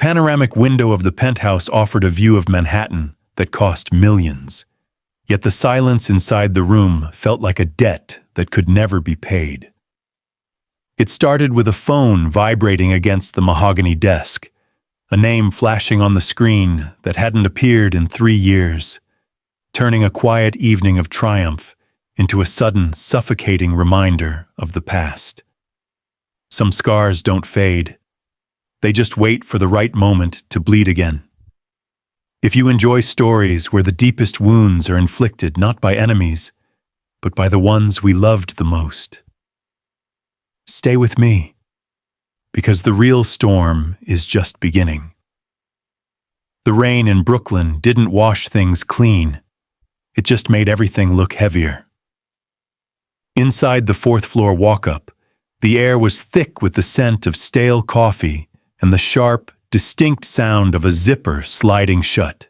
panoramic window of the penthouse offered a view of Manhattan that cost millions. Yet the silence inside the room felt like a debt that could never be paid. It started with a phone vibrating against the mahogany desk, a name flashing on the screen that hadn't appeared in 3 years, turning a quiet evening of triumph into a sudden, suffocating reminder of the past. Some scars don't fade. They just wait for the right moment to bleed again. If you enjoy stories where the deepest wounds are inflicted not by enemies, but by the ones we loved the most, stay with me, because the real storm is just beginning. The rain in Brooklyn didn't wash things clean. It just made everything look heavier. Inside the 4th-floor walk-up, the air was thick with the scent of stale coffee and the sharp, distinct sound of a zipper sliding shut.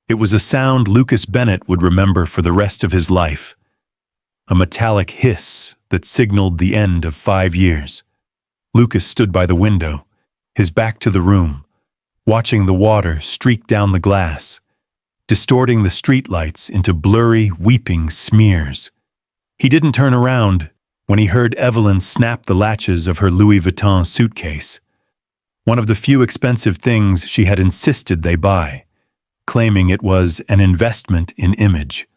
It was a sound Lucas Bennett would remember for the rest of his life, a metallic hiss that signaled the end of 5 years. Lucas stood by the window, his back to the room, watching the water streak down the glass, distorting the streetlights into blurry, weeping smears. He didn't turn around when he heard Evelyn snap the latches of her Louis Vuitton suitcase, one of the few expensive things she had insisted they buy, claiming it was an investment in image.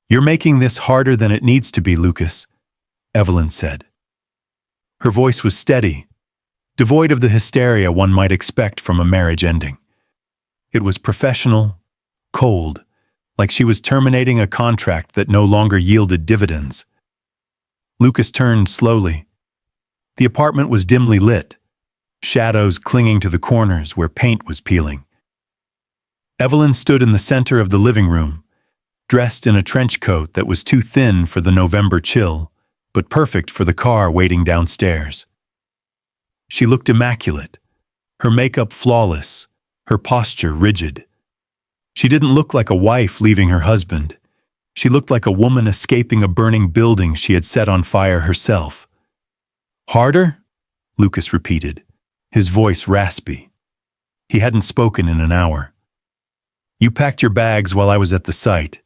"You're making this harder than it needs to be, Lucas," Evelyn said. Her voice was steady, devoid of the hysteria one might expect from a marriage ending. It was professional, cold, like she was terminating a contract that no longer yielded dividends. Lucas turned slowly. The apartment was dimly lit, shadows clinging to the corners where paint was peeling. Evelyn stood in the center of the living room, dressed in a trench coat that was too thin for the November chill, but perfect for the car waiting downstairs. She looked immaculate, her makeup flawless, her posture rigid. She didn't look like a wife leaving her husband. She looked like a woman escaping a burning building she had set on fire herself. "Harder?" Lucas repeated, his voice raspy. He hadn't spoken in an hour. "You packed your bags while I was at the site.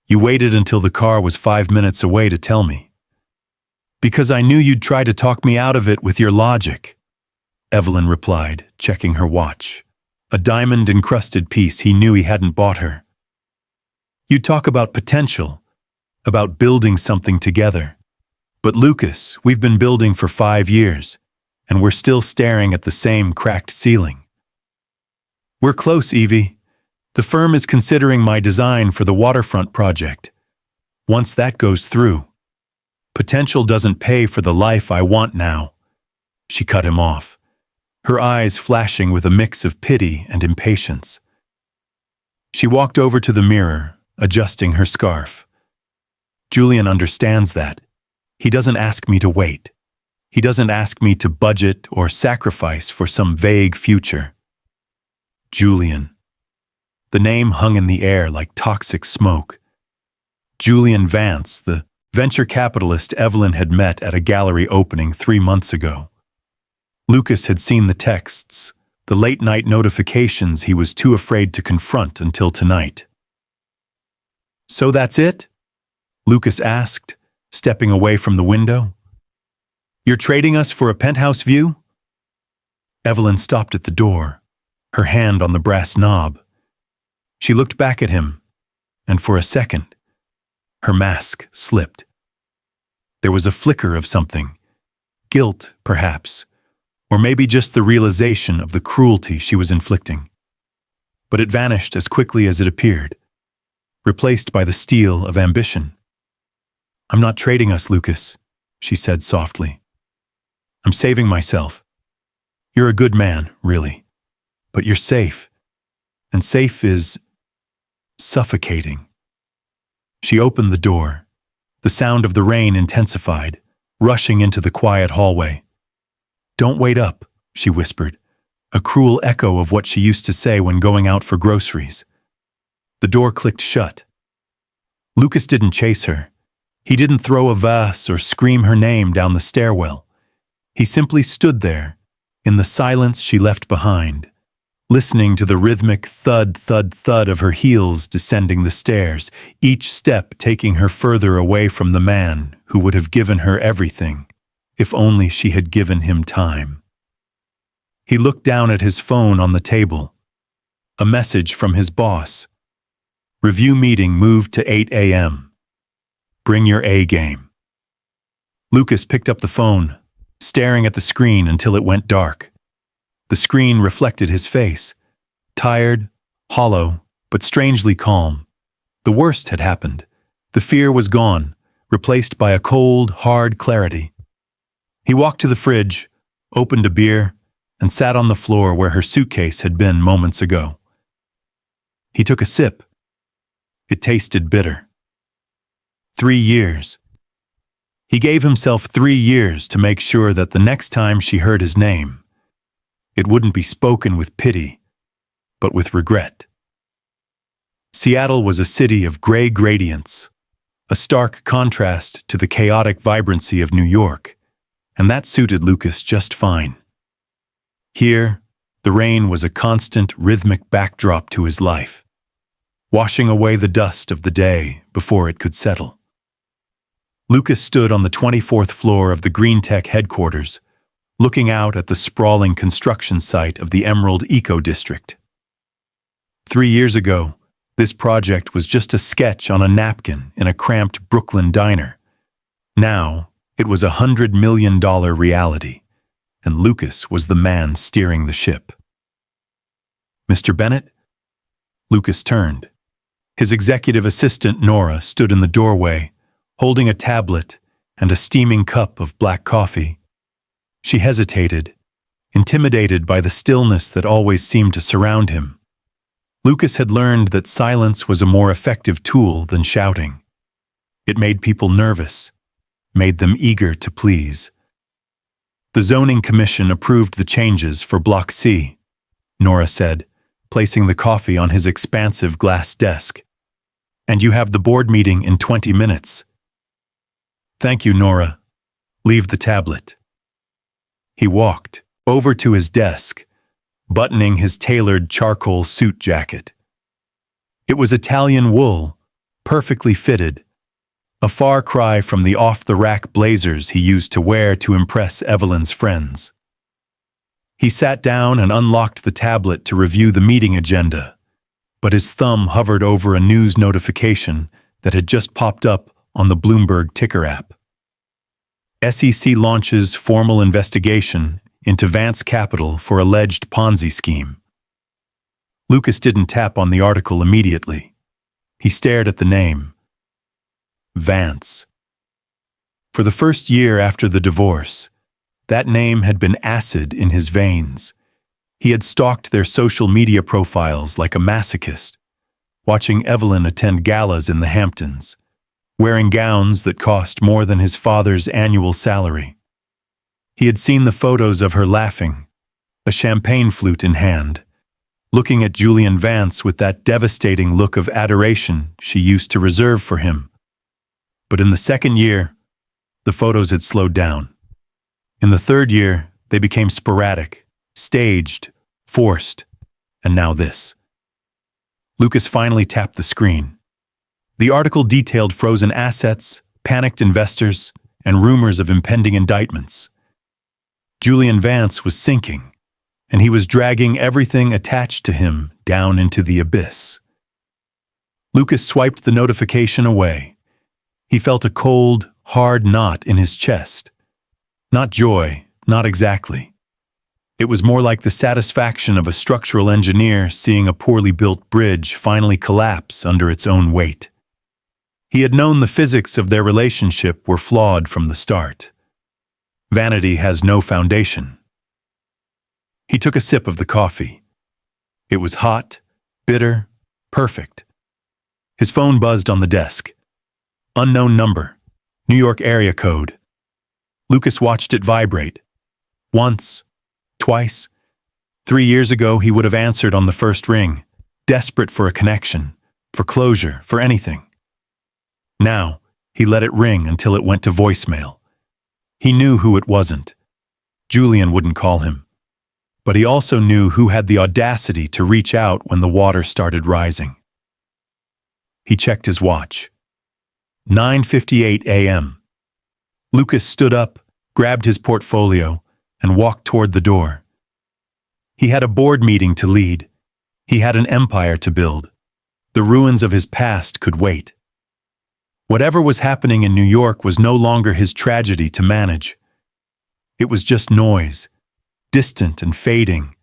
You waited until the car was 5 minutes away to tell me. Because I knew you'd try to talk me out of it with your logic," Evelyn replied, checking her watch, a diamond-encrusted piece he knew he hadn't bought her. "You'd talk about potential, about building something together. But Lucas, we've been building for 5 years, and we're still staring at the same cracked ceiling." "We're close, Evie. The firm is considering my design for the waterfront project. Once that goes through, potential doesn't pay for the life I want now." She cut him off, her eyes flashing with a mix of pity and impatience. She walked over to the mirror, adjusting her scarf. "Julian understands that. He doesn't ask me to wait. He doesn't ask me to budget or sacrifice for some vague future." Julian. The name hung in the air like toxic smoke. Julian Vance, the venture capitalist Evelyn had met at a gallery opening 3 months ago. Lucas had seen the texts, the late-night notifications he was too afraid to confront until tonight. "So that's it?" Lucas asked, stepping away from the window. "You're trading us for a penthouse view?" Evelyn stopped at the door, her hand on the brass knob. She looked back at him, and for a second, her mask slipped. There was a flicker of something, guilt, perhaps, or maybe just the realization of the cruelty she was inflicting. But it vanished as quickly as it appeared, replaced by the steel of ambition. "I'm not trading us, Lucas," she said softly. "I'm saving myself. You're a good man, really, but you're safe, and safe is suffocating." She opened the door. The sound of the rain intensified, rushing into the quiet hallway. "Don't wait up," she whispered, a cruel echo of what she used to say when going out for groceries. The door clicked shut. Lucas didn't chase her. He didn't throw a vase or scream her name down the stairwell. He simply stood there, In the silence she left behind, listening to the rhythmic thud, thud, thud of her heels descending the stairs, each step taking her further away from the man who would have given her everything, if only she had given him time. He looked down at his phone on the table. A message from his boss. Review meeting moved to 8 a.m. Bring your A game. Lucas picked up the phone, staring at the screen until it went dark. The screen reflected his face, tired, hollow, but strangely calm. The worst had happened. The fear was gone, replaced by a cold, hard clarity. He walked to the fridge, opened a beer, and sat on the floor where her suitcase had been moments ago. He took a sip. It tasted bitter. 3 years. He gave himself 3 years to make sure that the next time she heard his name, it wouldn't be spoken with pity, but with regret. Seattle was a city of gray gradients, a stark contrast to the chaotic vibrancy of New York, and that suited Lucas just fine. Here, the rain was a constant, rhythmic backdrop to his life, washing away the dust of the day before it could settle. Lucas stood on the 24th floor of the Green Tech headquarters, looking out at the sprawling construction site of the Emerald Eco District. 3 years ago, this project was just a sketch on a napkin in a cramped Brooklyn diner. Now, it was a $100 million reality, and Lucas was the man steering the ship. Mr. Bennett? Lucas turned. His executive assistant, Nora, stood in the doorway, holding a tablet and a steaming cup of black coffee. She hesitated, intimidated by the stillness that always seemed to surround him. Lucas had learned that silence was a more effective tool than shouting. It made people nervous, made them eager to please. The zoning commission approved the changes for Block C, Nora said, placing the coffee on his expansive glass desk. And you have the board meeting in 20 minutes. Thank you, Nora. Leave the tablet. He walked over to his desk, buttoning his tailored charcoal suit jacket. It was Italian wool, perfectly fitted, a far cry from the off-the-rack blazers he used to wear to impress Evelyn's friends. He sat down and unlocked the tablet to review the meeting agenda, but his thumb hovered over a news notification that had just popped up on the Bloomberg ticker app. SEC launches formal investigation into Vance Capital for alleged Ponzi scheme. Lucas didn't tap on the article immediately. He stared at the name. Vance. For the first year after the divorce, that name had been acid in his veins. He had stalked their social media profiles like a masochist, watching Evelyn attend galas in the Hamptons, wearing gowns that cost more than his father's annual salary. He had seen the photos of her laughing, a champagne flute in hand, looking at Julian Vance with that devastating look of adoration she used to reserve for him. But in the second year, the photos had slowed down. In the third year, they became sporadic, staged, forced, and now this. Lucas finally tapped the screen. The article detailed frozen assets, panicked investors, and rumors of impending indictments. Julian Vance was sinking, and he was dragging everything attached to him down into the abyss. Lucas swiped the notification away. He felt a cold, hard knot in his chest. Not joy, not exactly. It was more like the satisfaction of a structural engineer seeing a poorly built bridge finally collapse under its own weight. He had known the physics of their relationship were flawed from the start. Vanity has no foundation. He took a sip of the coffee. It was hot, bitter, perfect. His phone buzzed on the desk. Unknown number, New York area code. Lucas watched it vibrate. Once, twice. 3 years ago, he would have answered on the first ring, desperate for a connection, for closure, for anything. Now, he let it ring until it went to voicemail. He knew who it wasn't. Julian wouldn't call him. But he also knew who had the audacity to reach out when the water started rising. He checked his watch. 9:58 a.m. Lucas stood up, grabbed his portfolio, and walked toward the door. He had a board meeting to lead. He had an empire to build. The ruins of his past could wait. Whatever was happening in New York was no longer his tragedy to manage. It was just noise, distant and fading,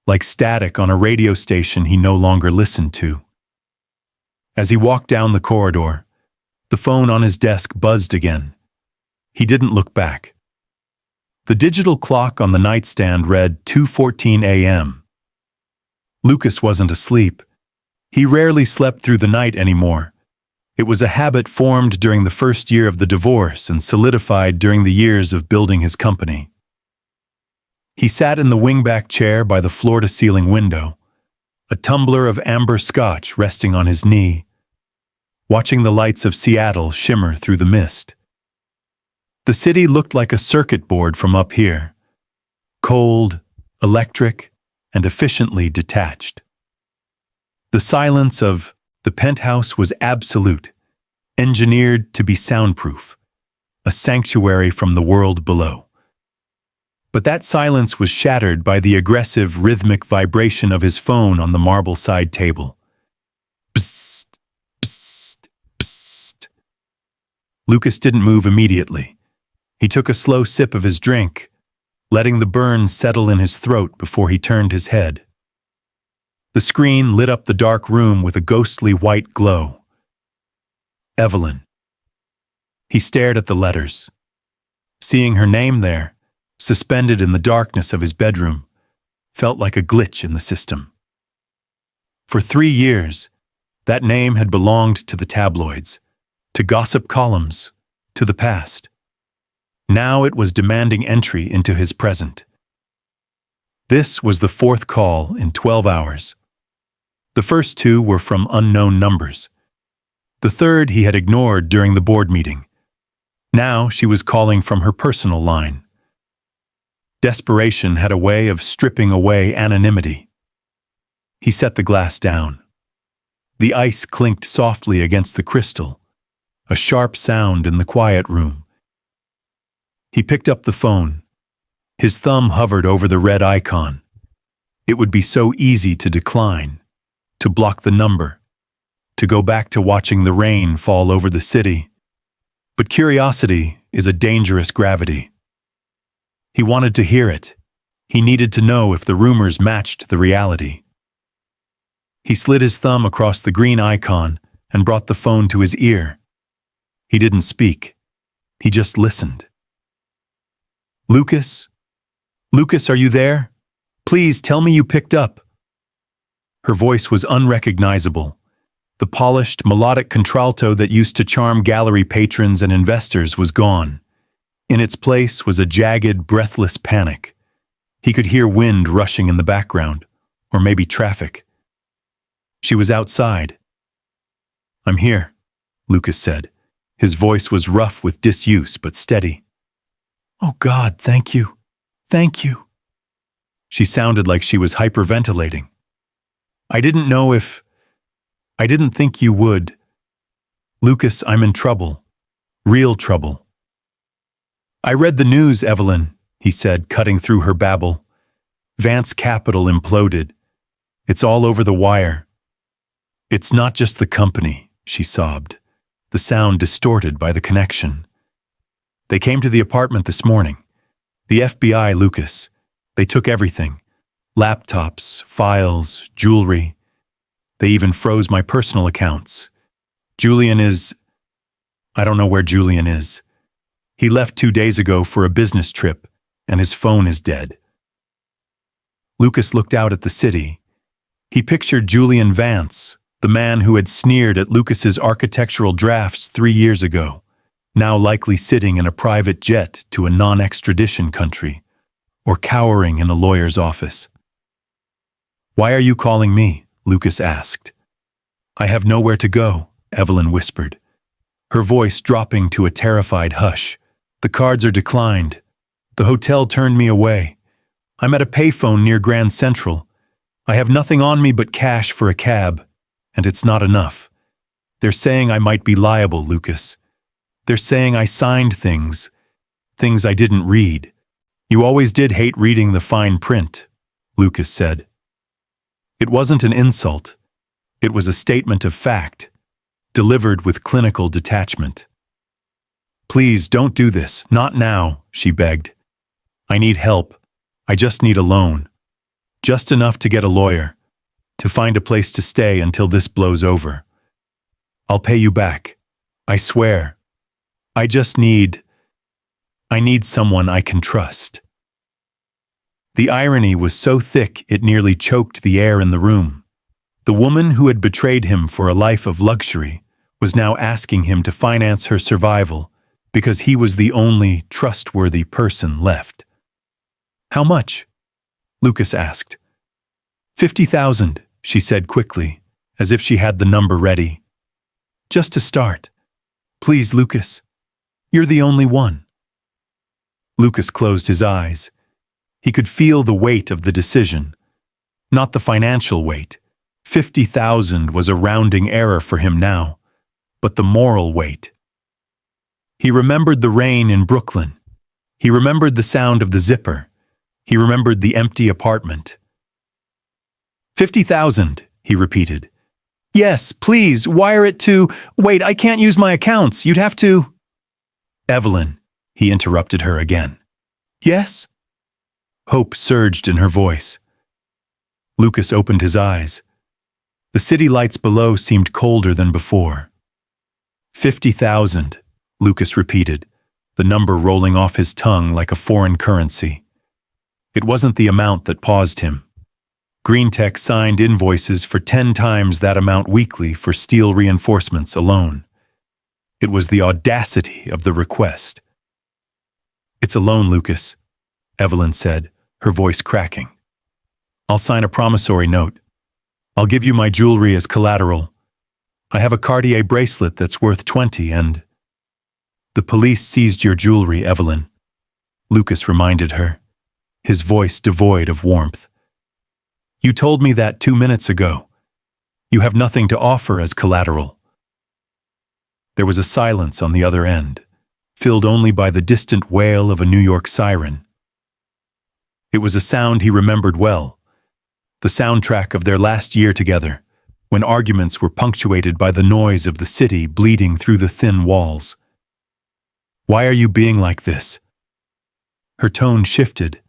like static on a radio station he no longer listened to. As he walked down the corridor, the phone on his desk buzzed again. He didn't look back. The digital clock on the nightstand read 2:14 a.m. Lucas wasn't asleep. He rarely slept through the night anymore. It was a habit formed during the first year of the divorce and solidified during the years of building his company. He sat in the wingback chair by the floor-to-ceiling window, a tumbler of amber scotch resting on his knee, watching the lights of Seattle shimmer through the mist. The city looked like a circuit board from up here, cold, electric, and efficiently detached. The silence of the penthouse was absolute, engineered to be soundproof, a sanctuary from the world below. But that silence was shattered by the aggressive, rhythmic vibration of his phone on the marble side table. Psst, psst, psst. Lucas didn't move immediately. He took a slow sip of his drink, letting the burn settle in his throat before he turned his head. The screen lit up the dark room with a ghostly white glow. Evelyn. He stared at the letters. Seeing her name there, suspended in the darkness of his bedroom, felt like a glitch in the system. For 3 years, that name had belonged to the tabloids, to gossip columns, to the past. Now it was demanding entry into his present. This was the 4th call in 12 hours. The first 2 were from unknown numbers. The third he had ignored during the board meeting. Now she was calling from her personal line. Desperation had a way of stripping away anonymity. He set the glass down. The ice clinked softly against the crystal, a sharp sound in the quiet room. He picked up the phone. His thumb hovered over the red icon. It would be so easy to decline, to block the number, to go back to watching the rain fall over the city. But curiosity is a dangerous gravity. He wanted to hear it. He needed to know if the rumors matched the reality. He slid his thumb across the green icon and brought the phone to his ear. He didn't speak. He just listened. Lucas? Lucas, are you there? Please tell me you picked up. Her voice was unrecognizable. The polished, melodic contralto that used to charm gallery patrons and investors was gone. In its place was a jagged, breathless panic. He could hear wind rushing in the background, or maybe traffic. She was outside. I'm here, Lucas said. His voice was rough with disuse, but steady. Oh God, thank you. Thank you. She sounded like she was hyperventilating. I didn't think you would. Lucas, I'm in trouble. Real trouble. I read the news, Evelyn, he said, cutting through her babble. Vance Capital imploded. It's all over the wire. It's not just the company, she sobbed, the sound distorted by the connection. They came to the apartment this morning. The FBI, Lucas. They took everything. Laptops, files, jewelry. They even froze my personal accounts. I don't know where Julian is. He left 2 days ago for a business trip, and his phone is dead. Lucas looked out at the city. He pictured Julian Vance, the man who had sneered at Lucas's architectural drafts 3 years ago, now likely sitting in a private jet to a non-extradition country, or cowering in a lawyer's office. Why are you calling me? Lucas asked. I have nowhere to go, Evelyn whispered, her voice dropping to a terrified hush. The cards are declined. The hotel turned me away. I'm at a payphone near Grand Central. I have nothing on me but cash for a cab, and it's not enough. They're saying I might be liable, Lucas. They're saying I signed things I didn't read. You always did hate reading the fine print, Lucas said. It wasn't an insult. It was a statement of fact, delivered with clinical detachment. Please don't do this, not now, she begged. I need help. I just need a loan. Just enough to get a lawyer, to find a place to stay until this blows over. I'll pay you back. I swear. I need someone I can trust. The irony was so thick it nearly choked the air in the room. The woman who had betrayed him for a life of luxury was now asking him to finance her survival because he was the only trustworthy person left. How much? Lucas asked. 50,000, she said quickly, as if she had the number ready. Just to start. Please, Lucas. You're the only one. Lucas closed his eyes. He could feel the weight of the decision. Not the financial weight. 50,000 was a rounding error for him now, but the moral weight. He remembered the rain in Brooklyn. He remembered the sound of the zipper. He remembered the empty apartment. 50,000, he repeated. Yes, please, wire it to… Wait, I can't use my accounts. You'd have to… Evelyn, he interrupted her again. Yes? Hope surged in her voice. Lucas opened his eyes. The city lights below seemed colder than before. 50,000, Lucas repeated, the number rolling off his tongue like a foreign currency. It wasn't the amount that paused him. GreenTech signed invoices for 10 times that amount weekly for steel reinforcements alone. It was the audacity of the request. It's a loan, Lucas, Evelyn said, her voice cracking. I'll sign a promissory note. I'll give you my jewelry as collateral. I have a Cartier bracelet that's worth 20 and… The police seized your jewelry, Evelyn, Lucas reminded her, his voice devoid of warmth. You told me that 2 minutes ago. You have nothing to offer as collateral. There was a silence on the other end, filled only by the distant wail of a New York siren. It was a sound he remembered well, the soundtrack of their last year together, when arguments were punctuated by the noise of the city bleeding through the thin walls. Why are you being like this? Her tone shifted,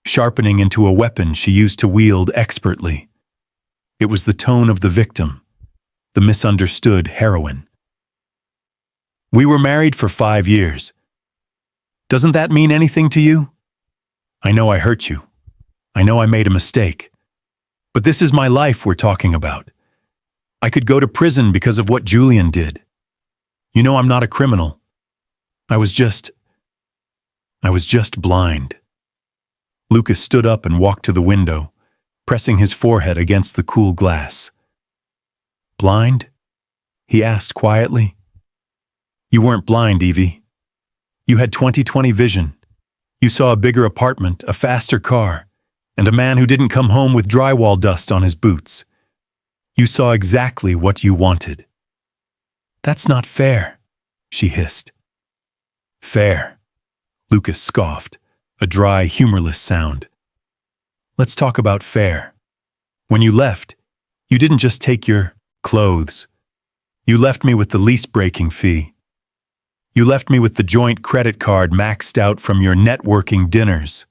sharpening into a weapon she used to wield expertly. It was the tone of the victim, the misunderstood heroine. We were married for 5 years. Doesn't that mean anything to you? I know I hurt you. I know I made a mistake. But this is my life we're talking about. I could go to prison because of what Julian did. You know I'm not a criminal. I was just blind. Lucas stood up and walked to the window, pressing his forehead against the cool glass. Blind? He asked quietly. You weren't blind, Evie. You had 20/20 vision. You saw a bigger apartment, a faster car, and a man who didn't come home with drywall dust on his boots. You saw exactly what you wanted. That's not fair, she hissed. Fair, Lucas scoffed, a dry, humorless sound. Let's talk about fair. When you left, you didn't just take your clothes. You left me with the lease breaking fee. You left me with the joint credit card maxed out from your networking dinners.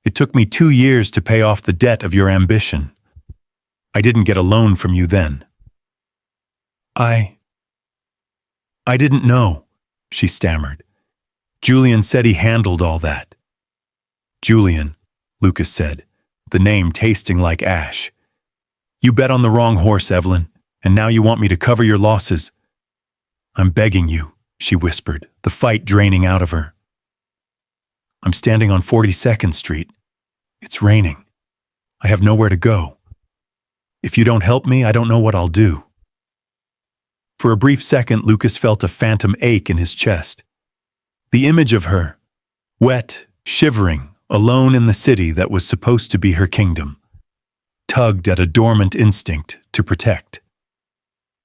It took me 2 years to pay off the debt of your ambition. I didn't get a loan from you then. I didn't know, she stammered. Julian said he handled all that. Julian, Lucas said, the name tasting like ash. You bet on the wrong horse, Evelyn, and now you want me to cover your losses. I'm begging you, she whispered, the fight draining out of her. I'm standing on 42nd Street. It's raining. I have nowhere to go. If you don't help me, I don't know what I'll do. For a brief second, Lucas felt a phantom ache in his chest. The image of her, wet, shivering, alone in the city that was supposed to be her kingdom, tugged at a dormant instinct to protect.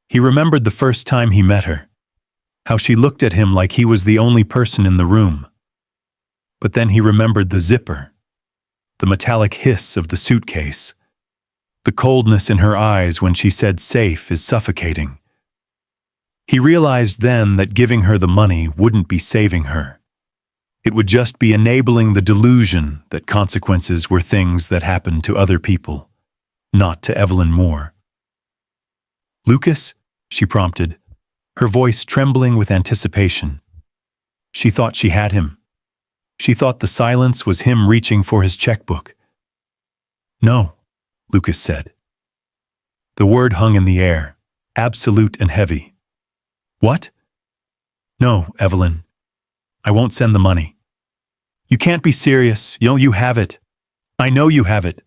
He remembered the first time he met her, how she looked at him like he was the only person in the room. But then he remembered the zipper, the metallic hiss of the suitcase, the coldness in her eyes when she said safe is suffocating. He realized then that giving her the money wouldn't be saving her. It would just be enabling the delusion that consequences were things that happened to other people, not to Evelyn Moore. "Lucas?" she prompted, her voice trembling with anticipation. She thought she had him. She thought the silence was him reaching for his checkbook. "No," Lucas said. The word hung in the air, absolute and heavy. "What?" "No, Evelyn. I won't send the money." "You can't be serious. You have it. I know you have it.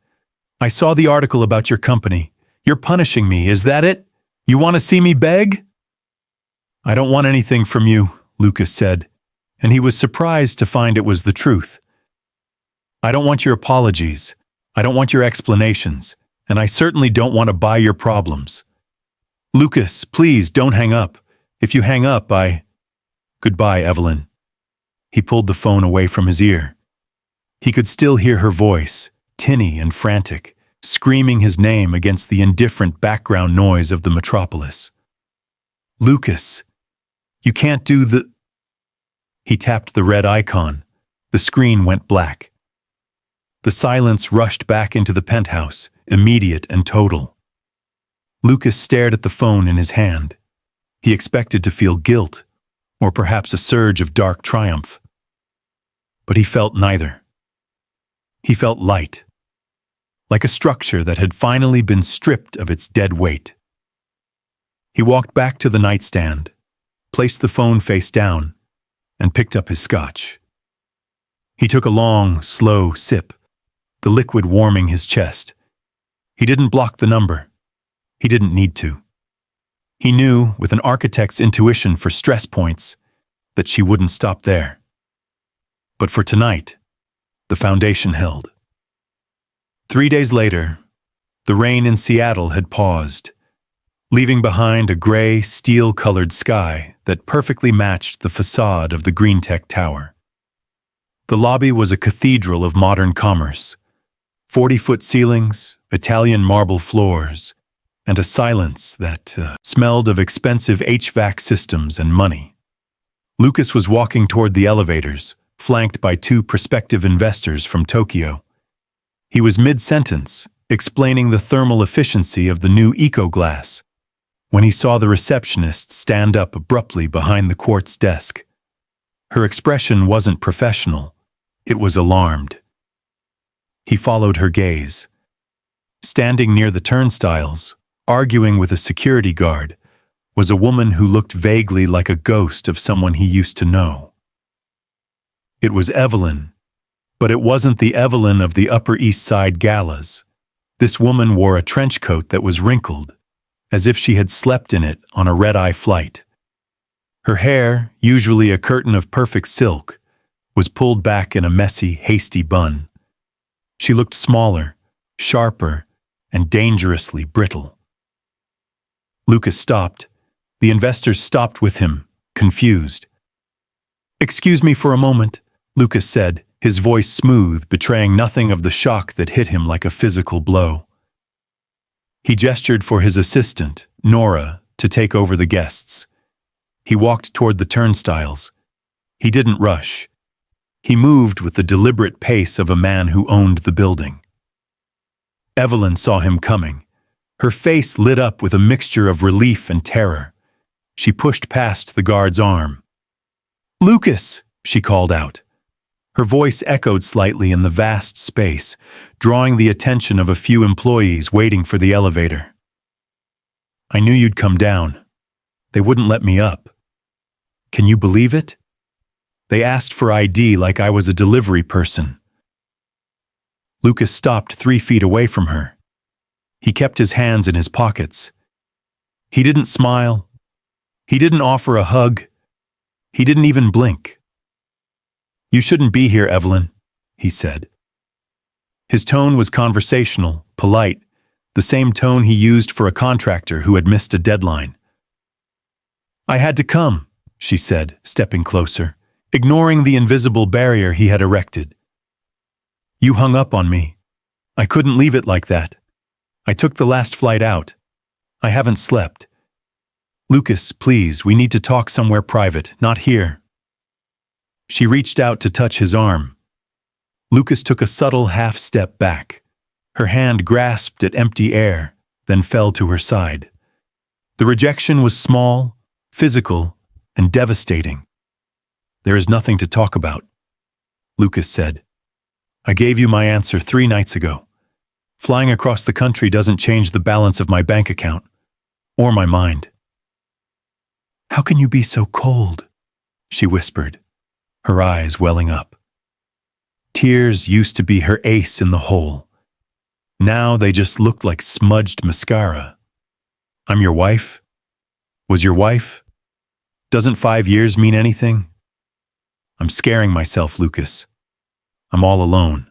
I saw the article about your company. You're punishing me, is that it? You want to see me beg?" "I don't want anything from you," Lucas said, and he was surprised to find it was the truth. "I don't want your apologies. I don't want your explanations, and I certainly don't want to buy your problems. Lucas, please don't hang up. If you hang up, Goodbye, Evelyn." He pulled the phone away from his ear. He could still hear her voice, tinny and frantic, screaming his name against the indifferent background noise of the metropolis. "Lucas, you can't do the—" He tapped the red icon. The screen went black. The silence rushed back into the penthouse, immediate and total. Lucas stared at the phone in his hand. He expected to feel guilt, or perhaps a surge of dark triumph. But he felt neither. He felt light, like a structure that had finally been stripped of its dead weight. He walked back to the nightstand, placed the phone face down, and picked up his scotch. He took a long, slow sip, the liquid warming his chest. He didn't block the number. He didn't need to. He knew, with an architect's intuition for stress points, that she wouldn't stop there. But for tonight, the foundation held. 3 days later, the rain in Seattle had paused, leaving behind a gray, steel-colored sky that perfectly matched the facade of the Green Tech Tower. The lobby was a cathedral of modern commerce, 40-foot ceilings, Italian marble floors, and a silence that smelled of expensive HVAC systems and money. Lucas was walking toward the elevators, flanked by 2 prospective investors from Tokyo. He was mid-sentence, explaining the thermal efficiency of the new eco-glass, when he saw the receptionist stand up abruptly behind the quartz desk. Her expression wasn't professional, it was alarmed. He followed her gaze. Standing near the turnstiles, arguing with a security guard, was a woman who looked vaguely like a ghost of someone he used to know. It was Evelyn, but it wasn't the Evelyn of the Upper East Side galas. This woman wore a trench coat that was wrinkled, as if she had slept in it on a red-eye flight. Her hair, usually a curtain of perfect silk, was pulled back in a messy, hasty bun. She looked smaller, sharper, and dangerously brittle. Lucas stopped. The investors stopped with him, confused. "Excuse me for a moment," Lucas said, his voice smooth, betraying nothing of the shock that hit him like a physical blow. He gestured for his assistant, Nora, to take over the guests. He walked toward the turnstiles. He didn't rush. He moved with the deliberate pace of a man who owned the building. Evelyn saw him coming. Her face lit up with a mixture of relief and terror. She pushed past the guard's arm. "Lucas!" she called out. Her voice echoed slightly in the vast space, drawing the attention of a few employees waiting for the elevator. "I knew you'd come down. They wouldn't let me up. Can you believe it? They asked for ID like I was a delivery person." Lucas stopped 3 feet away from her. He kept his hands in his pockets. He didn't smile. He didn't offer a hug. He didn't even blink. "You shouldn't be here, Evelyn," he said. His tone was conversational, polite, the same tone he used for a contractor who had missed a deadline. "I had to come," she said, stepping closer, ignoring the invisible barrier he had erected. "You hung up on me. I couldn't leave it like that. I took the last flight out. I haven't slept. Lucas, please, we need to talk somewhere private, not here." She reached out to touch his arm. Lucas took a subtle half-step back. Her hand grasped at empty air, then fell to her side. The rejection was small, physical, and devastating. "There is nothing to talk about," Lucas said. "I gave you my answer 3 nights ago. Flying across the country doesn't change the balance of my bank account, or my mind." "How can you be so cold?" she whispered, her eyes welling up. Tears used to be her ace in the hole. Now they just looked like smudged mascara. "I'm your wife? Was your wife? Doesn't 5 years mean anything?" "I'm scaring myself, Lucas. I'm all alone."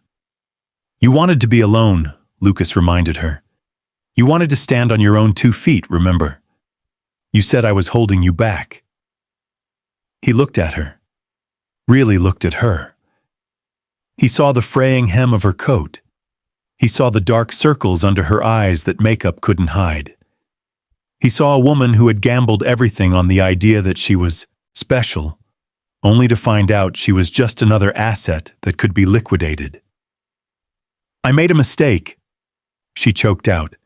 "You wanted to be alone," Lucas reminded her. "You wanted to stand on your own 2 feet, remember? You said I was holding you back." He looked at her. Really looked at her. He saw the fraying hem of her coat. He saw the dark circles under her eyes that makeup couldn't hide. He saw a woman who had gambled everything on the idea that she was special, only to find out she was just another asset that could be liquidated. "I made a mistake," she choked out.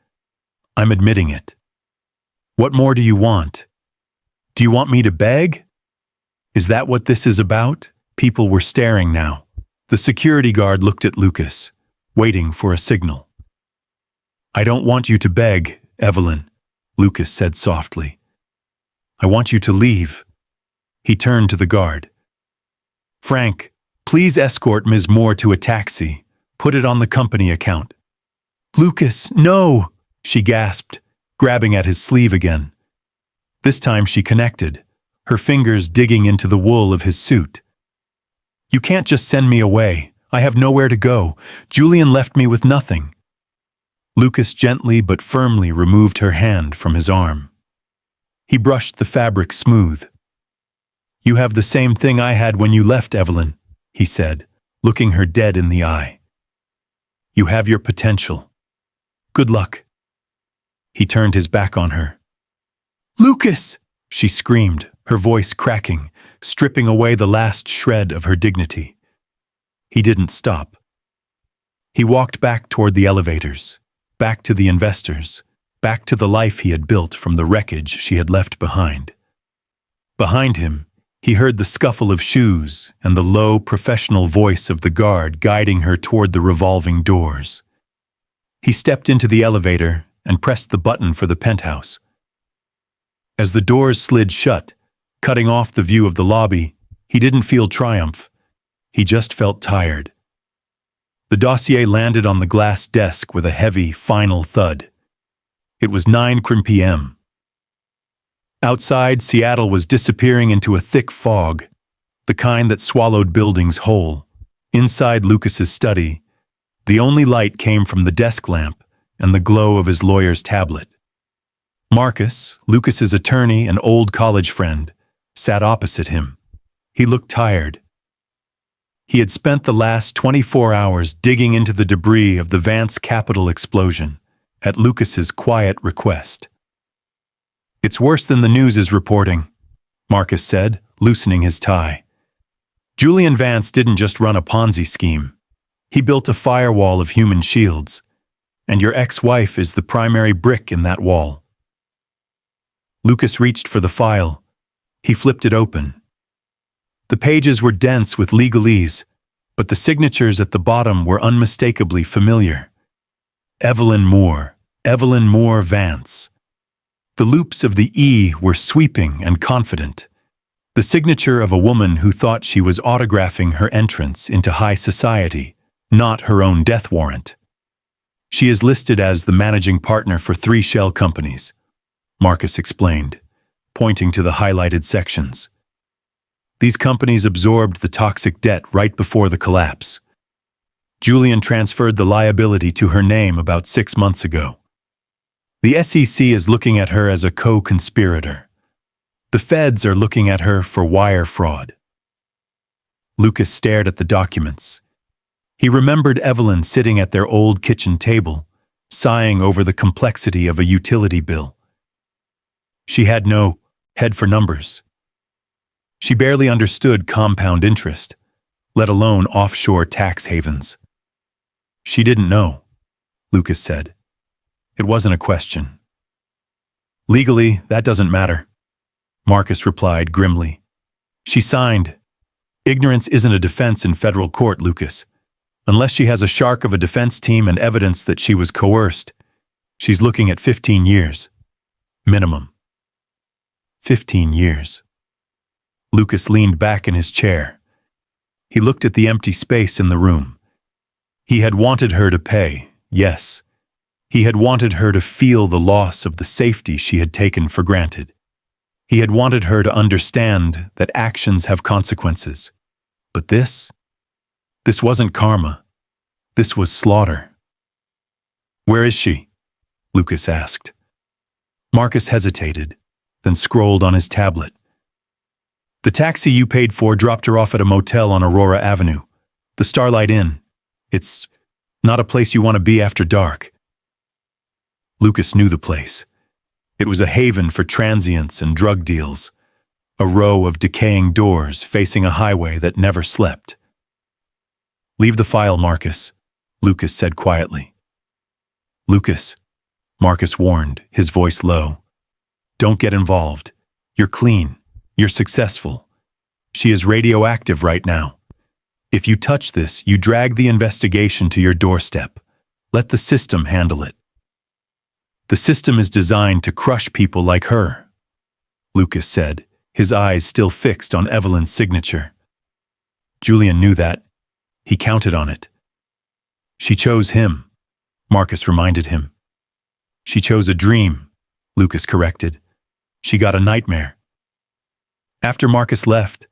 "I'm admitting it. What more do you want? Do you want me to beg? Is that what this is about?" People were staring now. The security guard looked at Lucas, waiting for a signal. "I don't want you to beg, Evelyn," Lucas said softly. "I want you to leave." He turned to the guard. "Frank, please escort Ms. Moore to a taxi. Put it on the company account." "Lucas, no!" she gasped, grabbing at his sleeve again. This time she connected, her fingers digging into the wool of his suit. "You can't just send me away. I have nowhere to go. Julian left me with nothing." Lucas gently but firmly removed her hand from his arm. He brushed the fabric smooth. "You have the same thing I had when you left, Evelyn," he said, looking her dead in the eye. "You have your potential. Good luck." He turned his back on her. "Lucas!" she screamed, her voice cracking, stripping away the last shred of her dignity. He didn't stop. He walked back toward the elevators, back to the investors, back to the life he had built from the wreckage she had left behind. Behind him, he heard the scuffle of shoes and the low, professional voice of the guard guiding her toward the revolving doors. He stepped into the elevator and pressed the button for the penthouse. As the doors slid shut, cutting off the view of the lobby, he didn't feel triumph. He just felt tired. The dossier landed on the glass desk with a heavy, final thud. It was 9 p.m. Outside, Seattle was disappearing into a thick fog, the kind that swallowed buildings whole. Inside Lucas's study, the only light came from the desk lamp and the glow of his lawyer's tablet. Marcus, Lucas's attorney and old college friend, sat opposite him. He looked tired. He had spent the last 24 hours digging into the debris of the Vance Capitol explosion, at Lucas's quiet request. "It's worse than the news is reporting," Marcus said, loosening his tie. "Julian Vance didn't just run a Ponzi scheme. He built a firewall of human shields, and your ex-wife is the primary brick in that wall." Lucas reached for the file. He flipped it open. The pages were dense with legalese, but the signatures at the bottom were unmistakably familiar. Evelyn Moore Vance. The loops of the E were sweeping and confident. The signature of a woman who thought she was autographing her entrance into high society, not her own death warrant. "She is listed as the managing partner for 3 shell companies," Marcus explained, pointing to the highlighted sections. "These companies absorbed the toxic debt right before the collapse. Julian transferred the liability to her name about 6 months ago. The SEC is looking at her as a co-conspirator. The feds are looking at her for wire fraud. Lucas stared at the documents. He remembered Evelyn sitting at their old kitchen table, sighing over the complexity of a utility bill. She had no head for numbers. She barely understood compound interest, let alone offshore tax havens. She didn't know, Lucas said. It wasn't a question. Legally, that doesn't matter, Marcus replied grimly. She signed. Ignorance isn't a defense in federal court, Lucas. Unless she has a shark of a defense team and evidence that she was coerced, she's looking at 15 years. Minimum. 15 years. Lucas leaned back in his chair. He looked at the empty space in the room. He had wanted her to pay, yes. He had wanted her to feel the loss of the safety she had taken for granted. He had wanted her to understand that actions have consequences. But this wasn't karma. This was slaughter. Where is she? Lucas asked. Marcus hesitated, then scrolled on his tablet. The taxi you paid for dropped her off at a motel on Aurora Avenue, the Starlight Inn. It's not a place you want to be after dark. Lucas knew the place. It was a haven for transients and drug deals, a row of decaying doors facing a highway that never slept. Leave the file, Marcus, Lucas said quietly. Lucas, Marcus warned, his voice low. Don't get involved. You're clean. You're successful. She is radioactive right now. If you touch this, you drag the investigation to your doorstep. Let the system handle it. The system is designed to crush people like her, Lucas said, his eyes still fixed on Evelyn's signature. Julian knew that. He counted on it. She chose him, Marcus reminded him. She chose a dream, Lucas corrected. She got a nightmare. After Marcus left,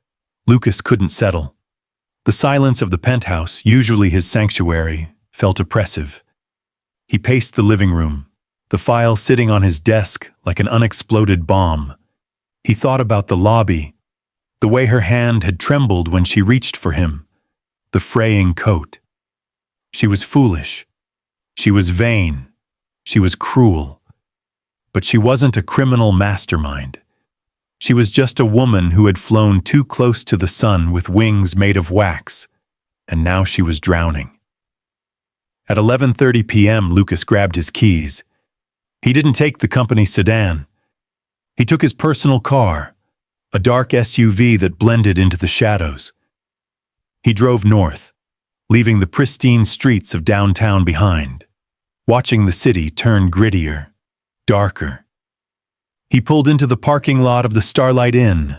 Lucas couldn't settle. The silence of the penthouse, usually his sanctuary, felt oppressive. He paced the living room, the file sitting on his desk like an unexploded bomb. He thought about the lobby, the way her hand had trembled when she reached for him, the fraying coat. She was foolish. She was vain. She was cruel. But she wasn't a criminal mastermind. She was just a woman who had flown too close to the sun with wings made of wax, and now she was drowning. At 11:30 p.m., Lucas grabbed his keys. He didn't take the company sedan. He took his personal car, a dark SUV that blended into the shadows. He drove north, leaving the pristine streets of downtown behind, watching the city turn grittier, darker. He pulled into the parking lot of the Starlight Inn.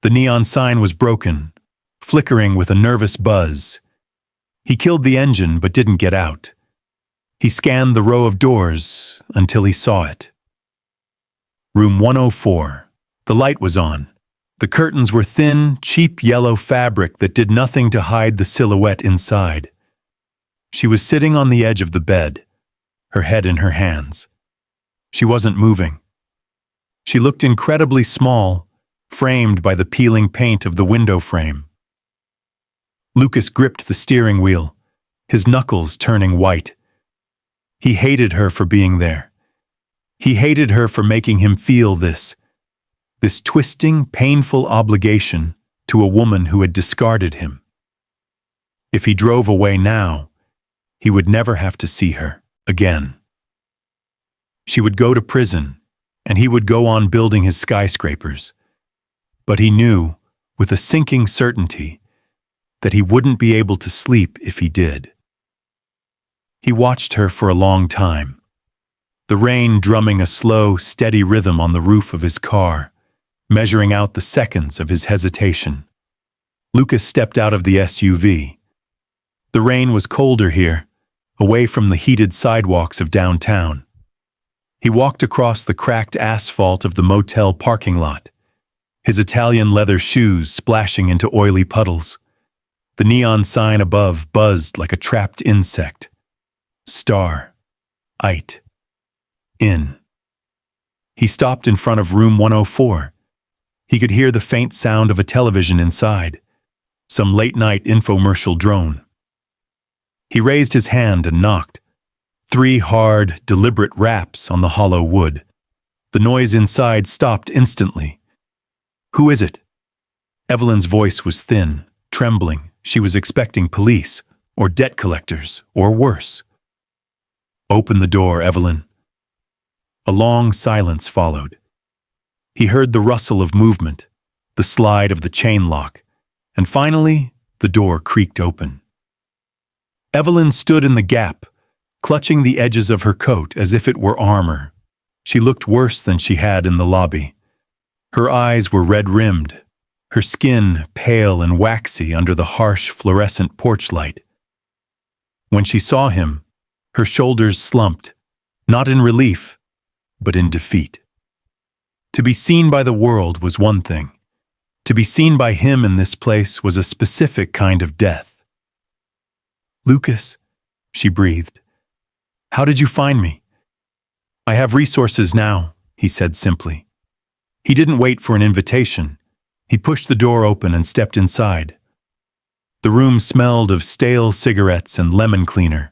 The neon sign was broken, flickering with a nervous buzz. He killed the engine but didn't get out. He scanned the row of doors until he saw it. Room 104. The light was on. The curtains were thin, cheap yellow fabric that did nothing to hide the silhouette inside. She was sitting on the edge of the bed, her head in her hands. She wasn't moving. She looked incredibly small, framed by the peeling paint of the window frame. Lucas gripped the steering wheel, his knuckles turning white. He hated her for being there. He hated her for making him feel this twisting, painful obligation to a woman who had discarded him. If he drove away now, he would never have to see her again. She would go to prison, and he would go on building his skyscrapers. But he knew, with a sinking certainty, that he wouldn't be able to sleep if he did. He watched her for a long time, the rain drumming a slow, steady rhythm on the roof of his car, measuring out the seconds of his hesitation. Lucas stepped out of the SUV. The rain was colder here, away from the heated sidewalks of downtown. He walked across the cracked asphalt of the motel parking lot, his Italian leather shoes splashing into oily puddles. The neon sign above buzzed like a trapped insect. Star. It. In. He stopped in front of room 104. He could hear the faint sound of a television inside, some late-night infomercial drone. He raised his hand and knocked. 3 hard, deliberate raps on the hollow wood. The noise inside stopped instantly. "Who is it?" Evelyn's voice was thin, trembling. She was expecting police, or debt collectors, or worse. "Open the door, Evelyn." A long silence followed. He heard the rustle of movement, the slide of the chain lock, and finally, the door creaked open. Evelyn stood in the gap, clutching the edges of her coat as if it were armor. She looked worse than she had in the lobby. Her eyes were red-rimmed, her skin pale and waxy under the harsh fluorescent porch light. When she saw him, her shoulders slumped, not in relief, but in defeat. To be seen by the world was one thing. To be seen by him in this place was a specific kind of death. "Lucas," she breathed. "How did you find me?" "I have resources now," he said simply. He didn't wait for an invitation. He pushed the door open and stepped inside. The room smelled of stale cigarettes and lemon cleaner,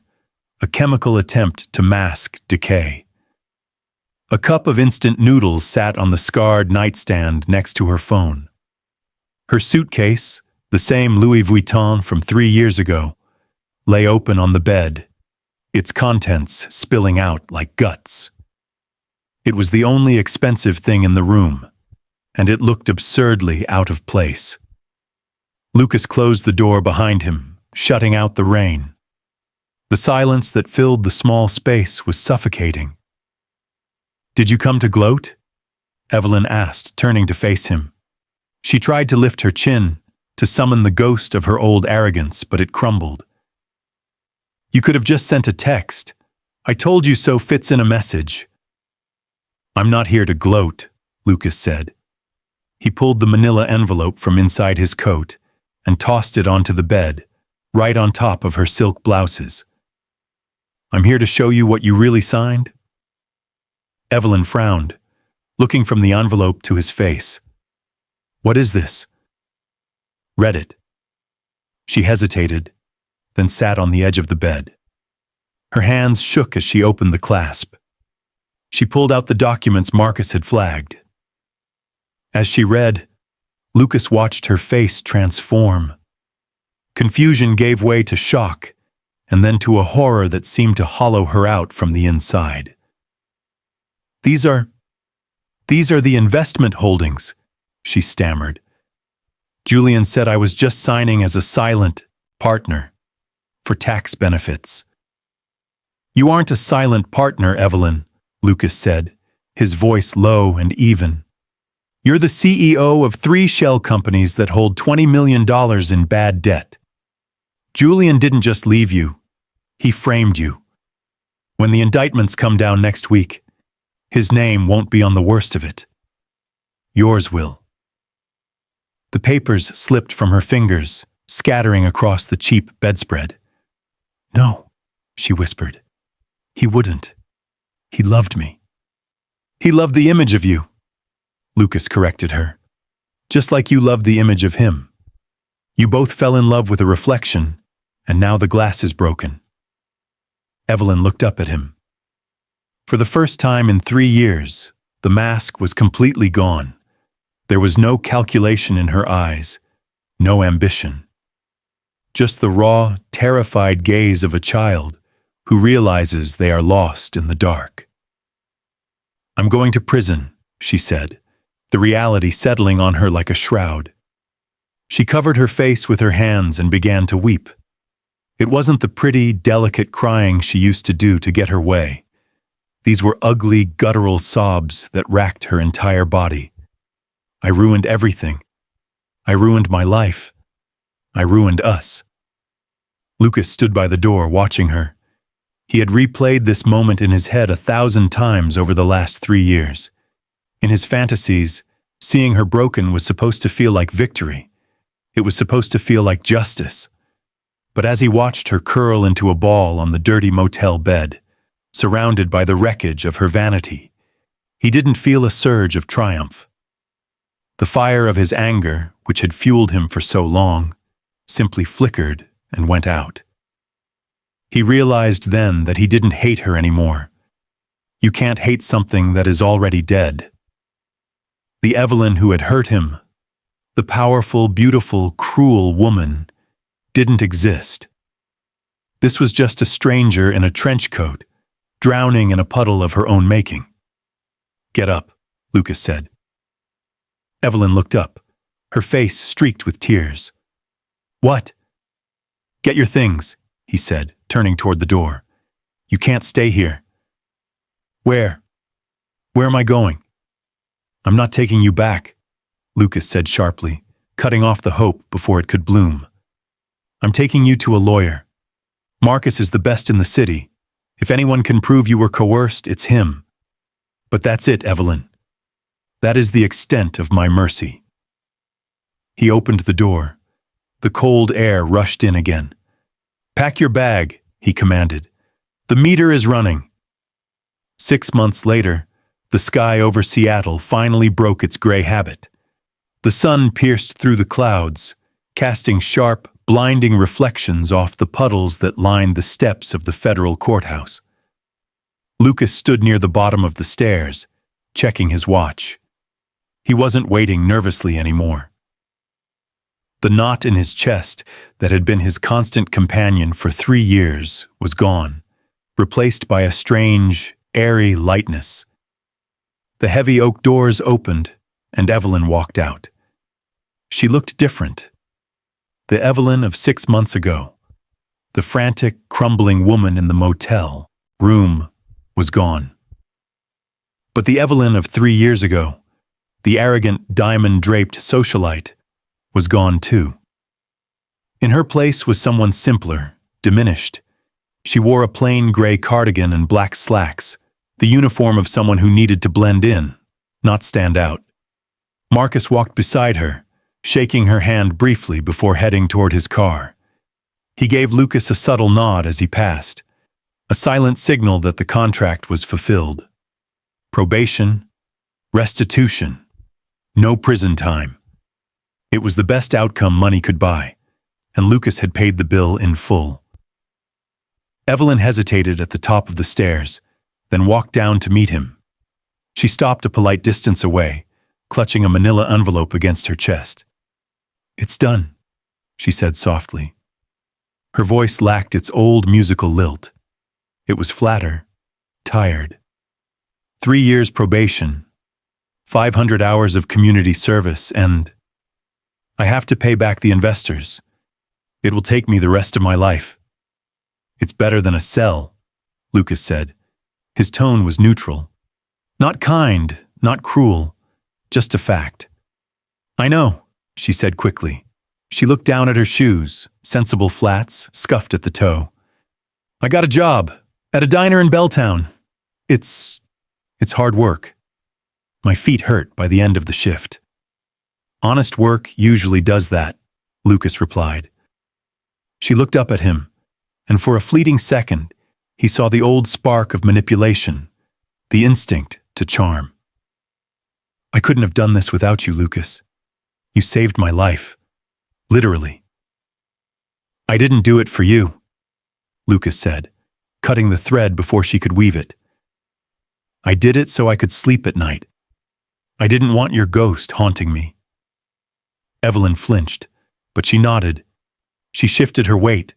a chemical attempt to mask decay. A cup of instant noodles sat on the scarred nightstand next to her phone. Her suitcase, the same Louis Vuitton from 3 years ago, lay open on the bed, its contents spilling out like guts. It was the only expensive thing in the room, and it looked absurdly out of place. Lucas closed the door behind him, shutting out the rain. The silence that filled the small space was suffocating. "Did you come to gloat?" Evelyn asked, turning to face him. She tried to lift her chin, to summon the ghost of her old arrogance, but it crumbled. "You could have just sent a text. I told you so fits in a message." "I'm not here to gloat," Lucas said. He pulled the manila envelope from inside his coat and tossed it onto the bed, right on top of her silk blouses. "I'm here to show you what you really signed." Evelyn frowned, looking from the envelope to his face. "What is this?" "Read it." She hesitated, then sat on the edge of the bed. Her hands shook as she opened the clasp. She pulled out the documents Marcus had flagged. As she read, Lucas watched her face transform. Confusion gave way to shock, and then to a horror that seemed to hollow her out from the inside. These are the investment holdings," she stammered. "Julian said I was just signing as a silent partner for tax benefits." "You aren't a silent partner, Evelyn," Lucas said, his voice low and even. "You're the CEO of 3 shell companies that hold $20 million in bad debt. Julian didn't just leave you. He framed you. When the indictments come down next week, his name won't be on the worst of it. Yours will." The papers slipped from her fingers, scattering across the cheap bedspread. "No," she whispered. "He wouldn't. He loved me." "He loved the image of you," Lucas corrected her. "Just like you loved the image of him. You both fell in love with a reflection, and now the glass is broken." Evelyn looked up at him. For the first time in 3 years, the mask was completely gone. There was no calculation in her eyes, no ambition. Just the raw, terrified gaze of a child who realizes they are lost in the dark. "I'm going to prison," she said, the reality settling on her like a shroud. She covered her face with her hands and began to weep. It wasn't the pretty, delicate crying she used to do to get her way. These were ugly, guttural sobs that racked her entire body. "I ruined everything. I ruined my life. I ruined us." Lucas stood by the door watching her. He had replayed this moment in his head 1,000 times over the last 3 years. In his fantasies, seeing her broken was supposed to feel like victory. It was supposed to feel like justice. But as he watched her curl into a ball on the dirty motel bed, surrounded by the wreckage of her vanity, he didn't feel a surge of triumph. The fire of his anger, which had fueled him for so long, simply flickered and went out. He realized then that he didn't hate her anymore. You can't hate something that is already dead. The Evelyn who had hurt him, the powerful, beautiful, cruel woman, didn't exist. This was just a stranger in a trench coat, drowning in a puddle of her own making. "Get up," Lucas said. Evelyn looked up, her face streaked with tears. "What?" "Get your things," he said, turning toward the door. "You can't stay here." "Where? Where am I going?" "I'm not taking you back," Lucas said sharply, cutting off the hope before it could bloom. "I'm taking you to a lawyer. Marcus is the best in the city. If anyone can prove you were coerced, it's him. But that's it, Evelyn. That is the extent of my mercy." He opened the door. The cold air rushed in again. "Pack your bag," he commanded. "The meter is running." 6 months later, the sky over Seattle finally broke its gray habit. The sun pierced through the clouds, casting sharp, blinding reflections off the puddles that lined the steps of the federal courthouse. Lucas stood near the bottom of the stairs, checking his watch. He wasn't waiting nervously anymore. The knot in his chest that had been his constant companion for 3 years was gone, replaced by a strange, airy lightness. The heavy oak doors opened, and Evelyn walked out. She looked different. The Evelyn of 6 months ago, the frantic, crumbling woman in the motel room, was gone. But the Evelyn of 3 years ago, the arrogant, diamond-draped socialite, was gone too. In her place was someone simpler, diminished. She wore a plain gray cardigan and black slacks, the uniform of someone who needed to blend in, not stand out. Marcus walked beside her, shaking her hand briefly before heading toward his car. He gave Lucas a subtle nod as he passed, a silent signal that the contract was fulfilled. Probation, restitution, no prison time. It was the best outcome money could buy, and Lucas had paid the bill in full. Evelyn hesitated at the top of the stairs, then walked down to meet him. She stopped a polite distance away, clutching a manila envelope against her chest. "It's done," she said softly. Her voice lacked its old musical lilt. It was flatter, tired. 3 years probation, 500 hours of community service, and I have to pay back the investors. It will take me the rest of my life. "It's better than a cell," Lucas said. His tone was neutral. Not kind, not cruel, just a fact. "I know," she said quickly. She looked down at her shoes, sensible flats, scuffed at the toe. "I got a job, at a diner in Belltown. It's hard work. My feet hurt by the end of the shift." "Honest work usually does that," Lucas replied. She looked up at him, and for a fleeting second, he saw the old spark of manipulation, the instinct to charm. "I couldn't have done this without you, Lucas. You saved my life. Literally." "I didn't do it for you," Lucas said, cutting the thread before she could weave it. "I did it so I could sleep at night. I didn't want your ghost haunting me." Evelyn flinched, but she nodded. She shifted her weight,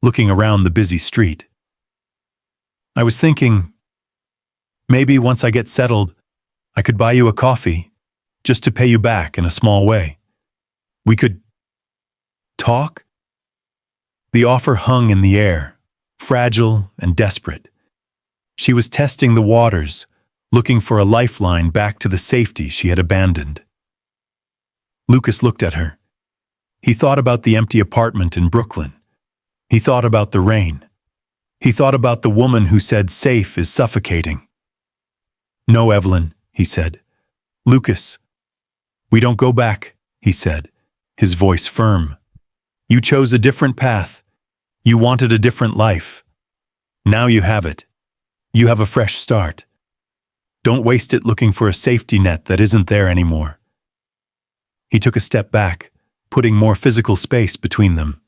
looking around the busy street. "I was thinking, maybe once I get settled, I could buy you a coffee, just to pay you back in a small way. We could talk?" The offer hung in the air, fragile and desperate. She was testing the waters, looking for a lifeline back to the safety she had abandoned. Lucas looked at her. He thought about the empty apartment in Brooklyn. He thought about the rain. He thought about the woman who said safe is suffocating. "No, Evelyn," he said. "Lucas." "We don't go back," he said, his voice firm. "You chose a different path. You wanted a different life. Now you have it. You have a fresh start. Don't waste it looking for a safety net that isn't there anymore. He took a step back, putting more physical space between them.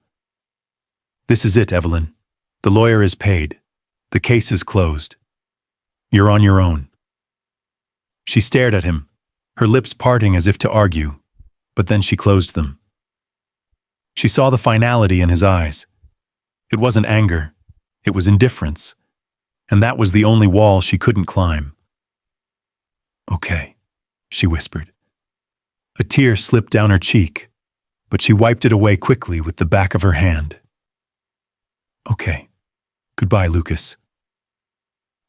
This is it, Evelyn. The lawyer is paid. The case is closed. You're on your own. She stared at him, her lips parting as if to argue, but then she closed them. She saw the finality in his eyes. It wasn't anger, it was indifference, and that was the only wall she couldn't climb. Okay, she whispered. A tear slipped down her cheek, but she wiped it away quickly with the back of her hand. Okay. Goodbye, Lucas.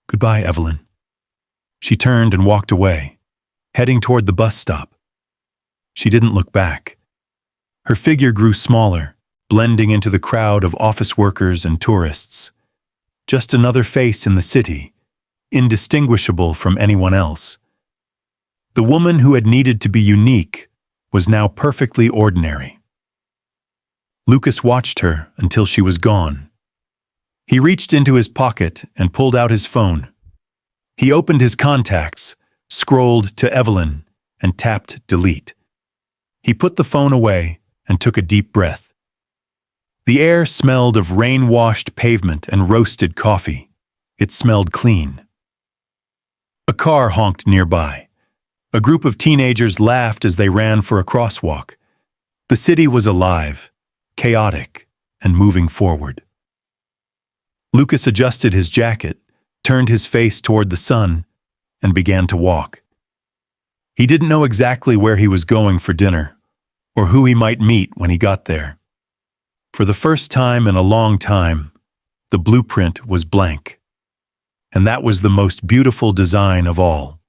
Goodbye, Evelyn. She turned and walked away, heading toward the bus stop. She didn't look back. Her figure grew smaller, blending into the crowd of office workers and tourists. Just another face in the city, indistinguishable from anyone else. The woman who had needed to be unique was now perfectly ordinary. Lucas watched her until she was gone. He reached into his pocket and pulled out his phone. He opened his contacts, scrolled to Evelyn, and tapped delete. He put the phone away and took a deep breath. The air smelled of rain-washed pavement and roasted coffee. It smelled clean. A car honked nearby. A group of teenagers laughed as they ran for a crosswalk. The city was alive, chaotic, and moving forward. Lucas adjusted his jacket, turned his face toward the sun, and began to walk. He didn't know exactly where he was going for dinner, or who he might meet when he got there. For the first time in a long time, the blueprint was blank. And that was the most beautiful design of all.